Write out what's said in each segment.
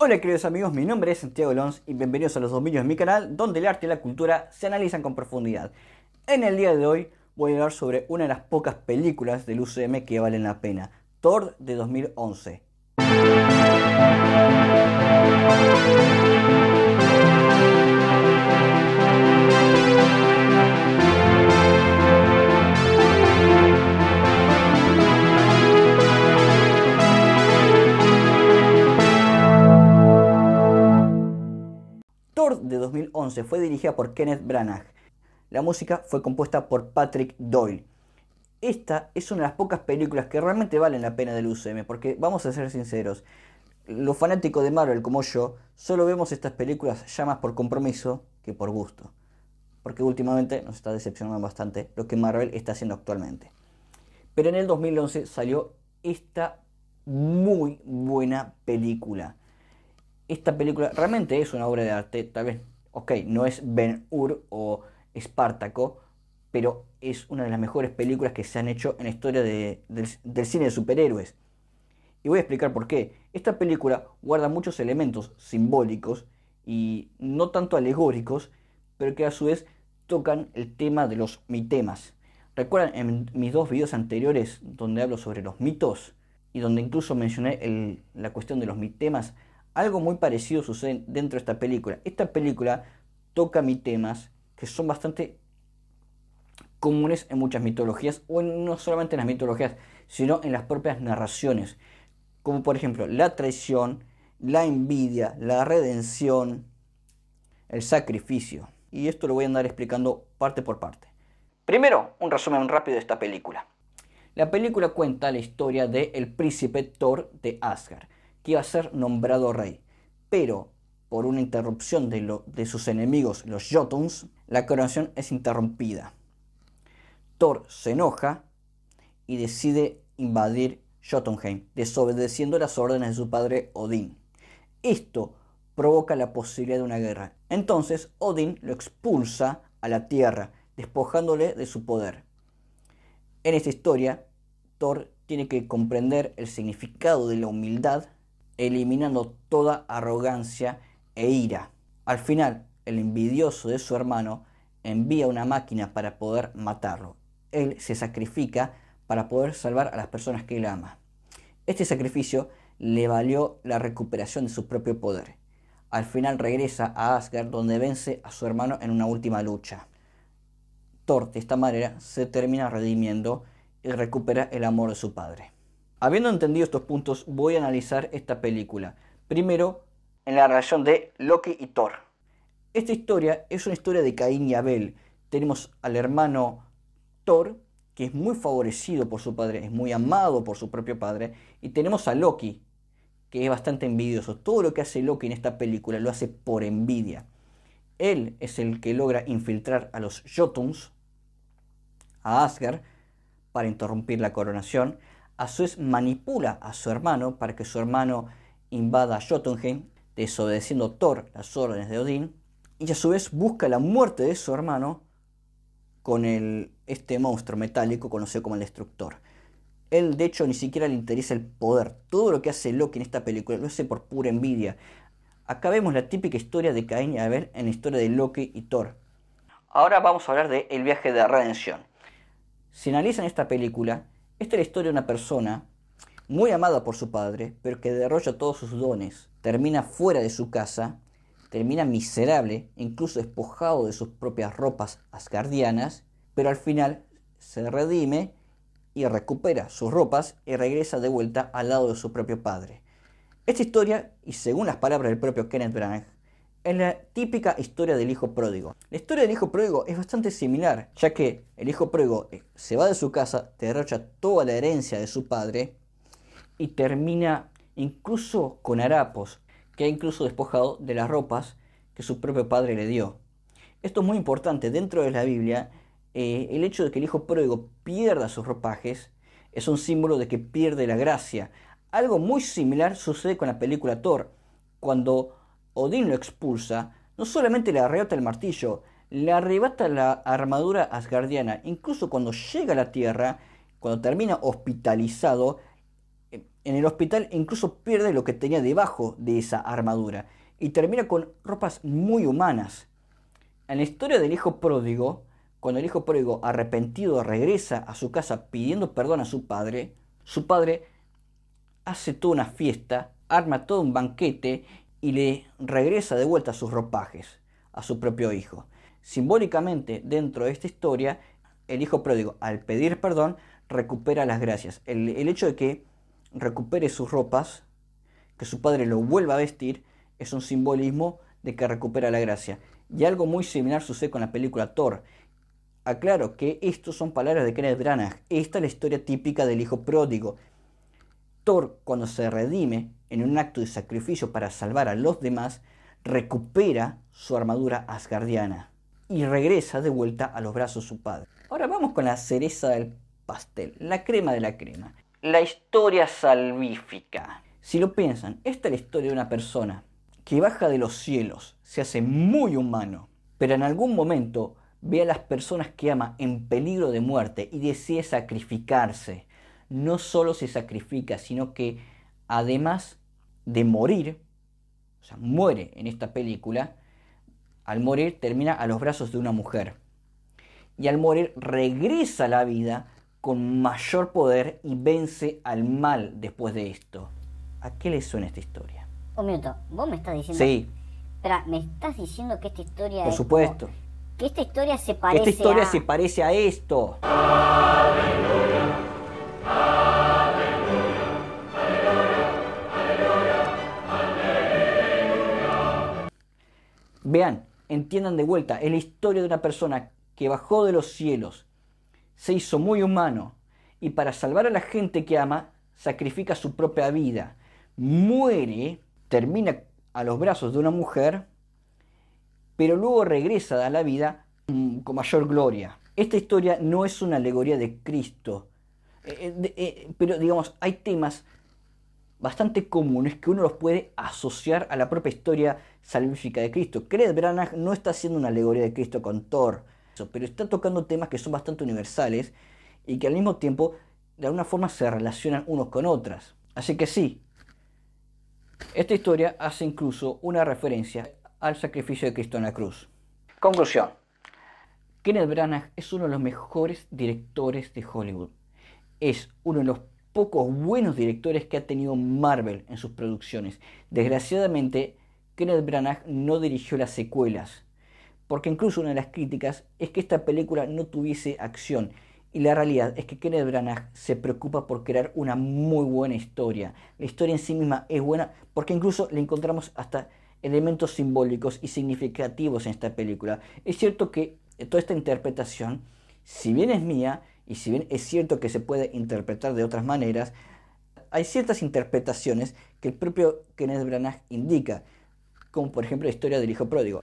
Hola queridos amigos, mi nombre es Santiago Lons y bienvenidos a los dominios de mi canal donde el arte y la cultura se analizan con profundidad. En el día de hoy voy a hablar sobre una de las pocas películas del UCM que valen la pena, Thor de 2011. Thor de 2011 fue dirigida por Kenneth Branagh. La música fue compuesta por Patrick Doyle. Esta es una de las pocas películas que realmente valen la pena del UCM, porque vamos a ser sinceros, los fanáticos de Marvel como yo, solo vemos estas películas ya más por compromiso que por gusto. Porque últimamente nos está decepcionando bastante lo que Marvel está haciendo actualmente. Pero en el 2011 salió esta muy buena película. Esta película realmente es una obra de arte, tal vez, ok, no es Ben-Hur o Espartaco, pero es una de las mejores películas que se han hecho en la historia del cine de superhéroes. Y voy a explicar por qué. Esta película guarda muchos elementos simbólicos y no tanto alegóricos, pero que a su vez tocan el tema de los mitemas. ¿Recuerdan en mis dos videos anteriores donde hablo sobre los mitos y donde incluso mencioné la cuestión de los mitemas? Algo muy parecido sucede dentro de esta película. Esta película toca mitemas que son bastante comunes en muchas mitologías, o no solamente en las mitologías, sino en las propias narraciones, como por ejemplo la traición, la envidia, la redención, el sacrificio. Y esto lo voy a andar explicando parte por parte. Primero, un resumen rápido de esta película. La película cuenta la historia del príncipe Thor de Asgard, que iba a ser nombrado rey, pero por una interrupción de sus enemigos, los Jotuns, la coronación es interrumpida. Thor se enoja y decide invadir Jotunheim, desobedeciendo las órdenes de su padre Odín. Esto provoca la posibilidad de una guerra. Entonces Odín lo expulsa a la tierra, despojándole de su poder. En esta historia, Thor tiene que comprender el significado de la humildad, eliminando toda arrogancia e ira. Al final, el envidioso de su hermano envía una máquina para poder matarlo. Él se sacrifica para poder salvar a las personas que él ama. Este sacrificio le valió la recuperación de su propio poder. Al final regresa a Asgard, donde vence a su hermano en una última lucha. Thor de esta manera se termina redimiendo y recupera el amor de su padre. Habiendo entendido estos puntos, voy a analizar esta película. Primero, en la relación de Loki y Thor. Esta historia es una historia de Caín y Abel. Tenemos al hermano Thor, que es muy favorecido por su padre, es muy amado por su propio padre, y tenemos a Loki, que es bastante envidioso. Todo lo que hace Loki en esta película lo hace por envidia. Él es el que logra infiltrar a los Jotuns, a Asgard, para interrumpir la coronación. A su vez manipula a su hermano para que su hermano invada Jotunheim, desobedeciendo Thor las órdenes de Odín, y a su vez busca la muerte de su hermano con este monstruo metálico conocido como el Destructor. Él de hecho ni siquiera le interesa el poder. Todo lo que hace Loki en esta película lo hace por pura envidia. Acá vemos la típica historia de Caín y Abel en la historia de Loki y Thor. Ahora vamos a hablar de el viaje de redención. Si analizan esta película, esta es la historia de una persona muy amada por su padre, pero que derrocha todos sus dones, termina fuera de su casa, termina miserable, incluso despojado de sus propias ropas asgardianas, pero al final se redime y recupera sus ropas y regresa de vuelta al lado de su propio padre. Esta historia, y según las palabras del propio Kenneth Branagh, es la típica historia del hijo pródigo. La historia del hijo pródigo es bastante similar, ya que el hijo pródigo se va de su casa, derrocha toda la herencia de su padre y termina incluso con harapos, que ha incluso despojado de las ropas que su propio padre le dio. Esto es muy importante. Dentro de la Biblia, el hecho de que el hijo pródigo pierda sus ropajes es un símbolo de que pierde la gracia. Algo muy similar sucede con la película Thor. Cuando Odín lo expulsa, no solamente le arrebata el martillo, le arrebata la armadura asgardiana. Incluso cuando llega a la tierra, cuando termina hospitalizado, en el hospital e incluso pierde lo que tenía debajo de esa armadura y termina con ropas muy humanas. En la historia del hijo pródigo, cuando el hijo pródigo arrepentido regresa a su casa pidiendo perdón a su padre hace toda una fiesta, arma todo un banquete y le regresa de vuelta sus ropajes a su propio hijo. Simbólicamente, dentro de esta historia, el hijo pródigo, al pedir perdón, recupera las gracias. El hecho de que recupere sus ropas, que su padre lo vuelva a vestir, es un simbolismo de que recupera la gracia. Y algo muy similar sucede con la película Thor. Aclaro que estos son palabras de Kenneth Branagh. Esta es la historia típica del hijo pródigo. Thor, cuando se redime en un acto de sacrificio para salvar a los demás, recupera su armadura asgardiana y regresa de vuelta a los brazos de su padre. Ahora vamos con la cereza del pastel, la crema de la crema. La historia salvífica. Si lo piensan, esta es la historia de una persona que baja de los cielos, se hace muy humano, pero en algún momento ve a las personas que ama en peligro de muerte y decide sacrificarse. No solo se sacrifica, sino que además de morir, o sea, muere en esta película, al morir termina a los brazos de una mujer. Y al morir regresa a la vida con mayor poder y vence al mal después de esto. ¿A qué le suena esta historia? Un minuto, vos me estás diciendo... Sí. Espera, me estás diciendo que esta historia... Por supuesto. Como... que esta historia se parece que esta historia se parece a esto. Vean, entiendan de vuelta, es la historia de una persona que bajó de los cielos, se hizo muy humano y para salvar a la gente que ama, sacrifica su propia vida, muere, termina a los brazos de una mujer, pero luego regresa a la vida con mayor gloria. Esta historia no es una alegoría de Cristo, pero digamos, hay temas bastante comunes que uno los puede asociar a la propia historia salvífica de Cristo. Kenneth Branagh no está haciendo una alegoría de Cristo con Thor, pero está tocando temas que son bastante universales y que al mismo tiempo de alguna forma se relacionan unos con otras. Así que sí, esta historia hace incluso una referencia al sacrificio de Cristo en la cruz. Conclusión. Kenneth Branagh es uno de los mejores directores de Hollywood. Es uno de los pocos buenos directores que ha tenido Marvel en sus producciones. Desgraciadamente, Kenneth Branagh no dirigió las secuelas, porque incluso una de las críticas es que esta película no tuviese acción. Y la realidad es que Kenneth Branagh se preocupa por crear una muy buena historia. La historia en sí misma es buena porque incluso le encontramos hasta elementos simbólicos y significativos en esta película. Es cierto que toda esta interpretación, si bien es mía, y si bien es cierto que se puede interpretar de otras maneras, hay ciertas interpretaciones que el propio Kenneth Branagh indica, como por ejemplo la historia del hijo pródigo.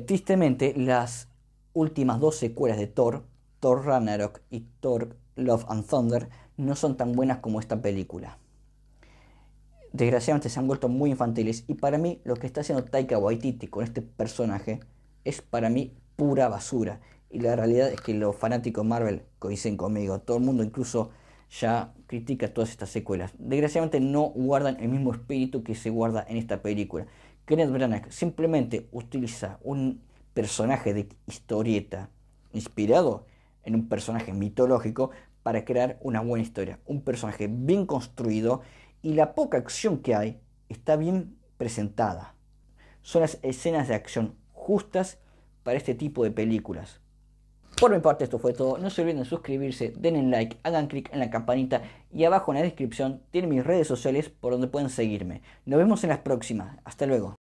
Tristemente, las últimas dos secuelas de Thor, Thor Ragnarok y Thor Love and Thunder, no son tan buenas como esta película. Desgraciadamente se han vuelto muy infantiles y para mí lo que está haciendo Taika Waititi con este personaje es para mí pura basura. Y la realidad es que los fanáticos Marvel coinciden conmigo. Todo el mundo incluso ya critica todas estas secuelas. Desgraciadamente no guardan el mismo espíritu que se guarda en esta película. Kenneth Branagh simplemente utiliza un personaje de historieta inspirado en un personaje mitológico para crear una buena historia. Un personaje bien construido y la poca acción que hay está bien presentada. Son las escenas de acción justas para este tipo de películas. Por mi parte esto fue todo, no se olviden de suscribirse, denle like, hagan clic en la campanita y abajo en la descripción tienen mis redes sociales por donde pueden seguirme. Nos vemos en las próximas, hasta luego.